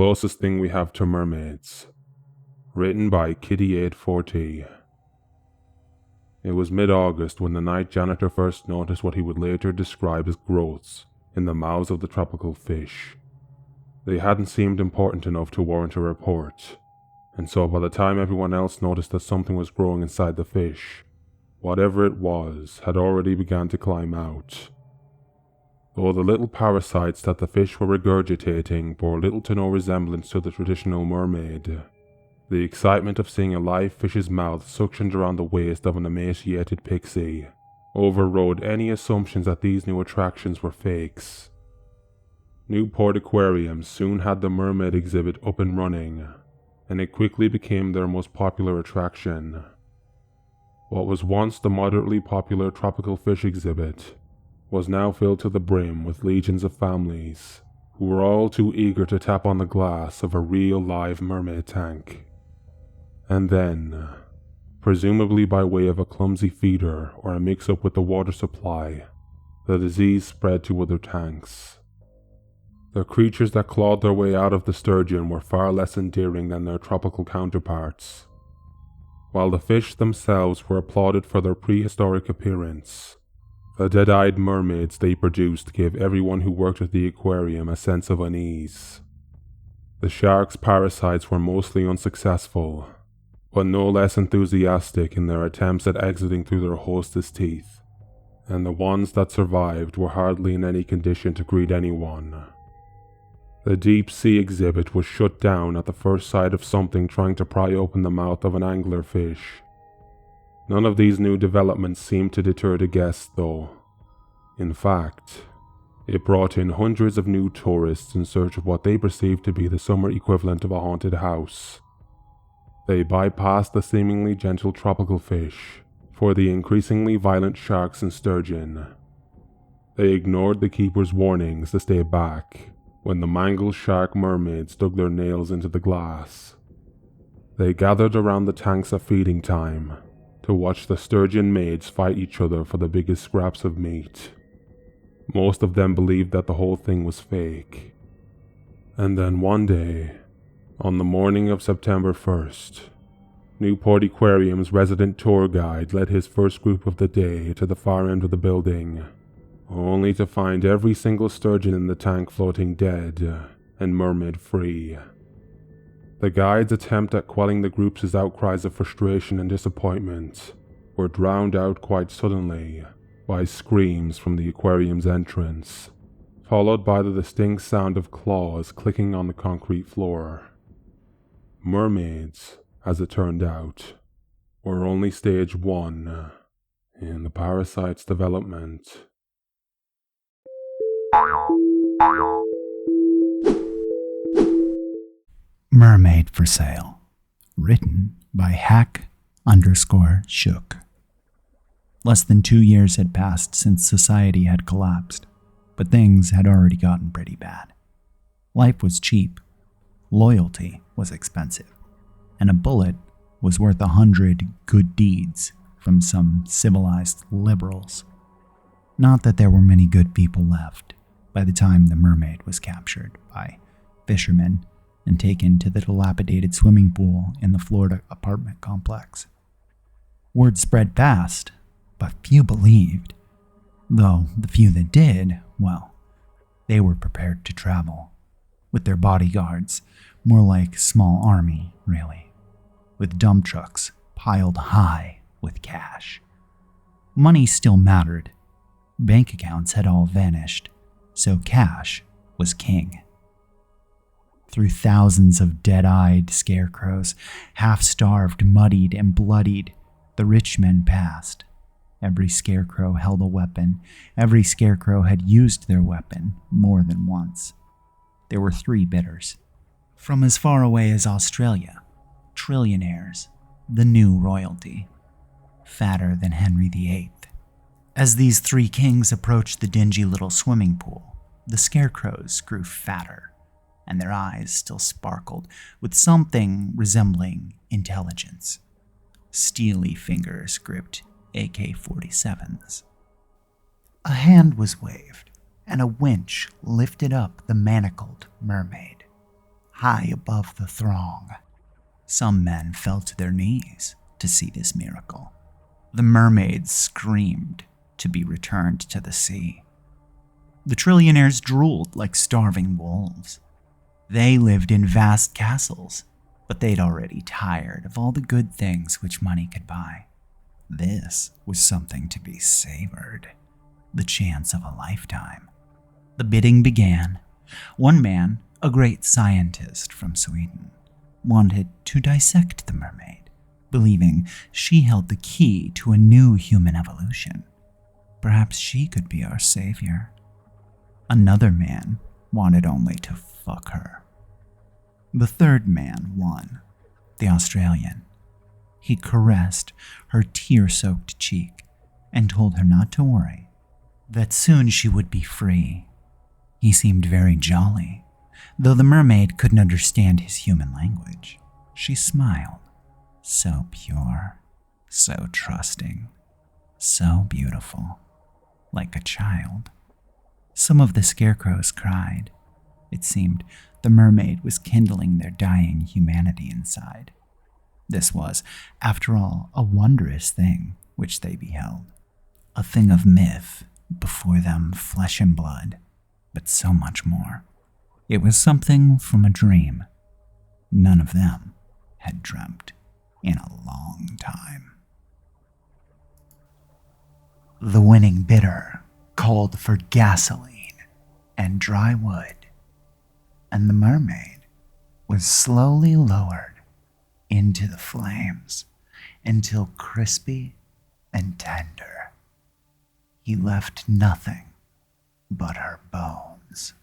Closest Thing We Have to Mermaids. Written by Kitty840. It was mid-August when the night janitor first noticed what he would later describe as growths in the mouths of the tropical fish. They hadn't seemed important enough to warrant a report, and so by the time everyone else noticed that something was growing inside the fish, whatever it was had already begun to climb out. Though the little parasites that the fish were regurgitating bore little to no resemblance to the traditional mermaid, the excitement of seeing a live fish's mouth suctioned around the waist of an emaciated pixie overrode any assumptions that these new attractions were fakes. Newport Aquarium soon had the mermaid exhibit up and running, and it quickly became their most popular attraction. What was once the moderately popular tropical fish exhibit was now filled to the brim with legions of families who were all too eager to tap on the glass of a real live mermaid tank. And then, presumably by way of a clumsy feeder or a mix-up with the water supply, the disease spread to other tanks. The creatures that clawed their way out of the sturgeon were far less endearing than their tropical counterparts. While the fish themselves were applauded for their prehistoric appearance, the dead-eyed mermaids they produced gave everyone who worked at the aquarium a sense of unease. The sharks' parasites were mostly unsuccessful, but no less enthusiastic in their attempts at exiting through their hostess' teeth, and the ones that survived were hardly in any condition to greet anyone. The deep-sea exhibit was shut down at the first sight of something trying to pry open the mouth of an anglerfish. None of these new developments seemed to deter the guests, though. In fact, it brought in hundreds of new tourists in search of what they perceived to be the summer equivalent of a haunted house. They bypassed the seemingly gentle tropical fish for the increasingly violent sharks and sturgeon. They ignored the keeper's warnings to stay back when the mangled shark mermaids dug their nails into the glass. They gathered around the tanks at feeding time to watch the sturgeon maids fight each other for the biggest scraps of meat. Most of them believed that the whole thing was fake. And then one day, on the morning of September 1st, Newport Aquarium's resident tour guide led his first group of the day to the far end of the building, only to find every single sturgeon in the tank floating dead and mermaid-free. The guide's attempt at quelling the group's outcries of frustration and disappointment were drowned out quite suddenly by screams from the aquarium's entrance, followed by the distinct sound of claws clicking on the concrete floor. Mermaids, as it turned out, were only stage 1 in the parasite's development. Mermaid for Sale, written by hack_shook. Less than 2 years had passed since society had collapsed, but things had already gotten pretty bad. Life was cheap, loyalty was expensive, and a bullet was worth 100 good deeds from some civilized liberals. Not that there were many good people left by the time the mermaid was captured by fishermen and taken to the dilapidated swimming pool in the Florida apartment complex. Word spread fast, but few believed, though the few that did, well, they were prepared to travel, with their bodyguards, more like small army, really, with dump trucks piled high with cash. Money still mattered. Bank accounts had all vanished, so cash was king. Through thousands of dead-eyed scarecrows, half-starved, muddied, and bloodied, the rich men passed. Every scarecrow held a weapon. Every scarecrow had used their weapon more than once. There were 3 bidders. From as far away as Australia, trillionaires, the new royalty, fatter than Henry VIII. As these 3 kings approached the dingy little swimming pool, the scarecrows grew fatter, and their eyes still sparkled with something resembling intelligence. Steely fingers gripped AK-47s. A hand was waved, and a winch lifted up the manacled mermaid. high above the throng. Some men fell to their knees to see this miracle. The mermaids screamed to be returned to the sea. The trillionaires drooled like starving wolves. They lived in vast castles, but they'd already tired of all the good things which money could buy. This was something to be savored, the chance of a lifetime. The bidding began. One man, a great scientist from Sweden, wanted to dissect the mermaid, believing she held the key to a new human evolution. Perhaps she could be our savior. Another man wanted only to fuck her. The third man won, the Australian. He caressed her tear-soaked cheek and told her not to worry, that soon she would be free. He seemed very jolly, though the mermaid couldn't understand his human language. She smiled, so pure, so trusting, so beautiful, like a child. Some of the scarecrows cried. It seemed the mermaid was kindling their dying humanity inside. This was, after all, a wondrous thing which they beheld. A thing of myth, before them flesh and blood, but so much more. It was something from a dream. None of them had dreamt in a long time. The winning bidder called for gasoline and dry wood, and the mermaid was slowly lowered into the flames until crispy and tender. He left nothing but her bones.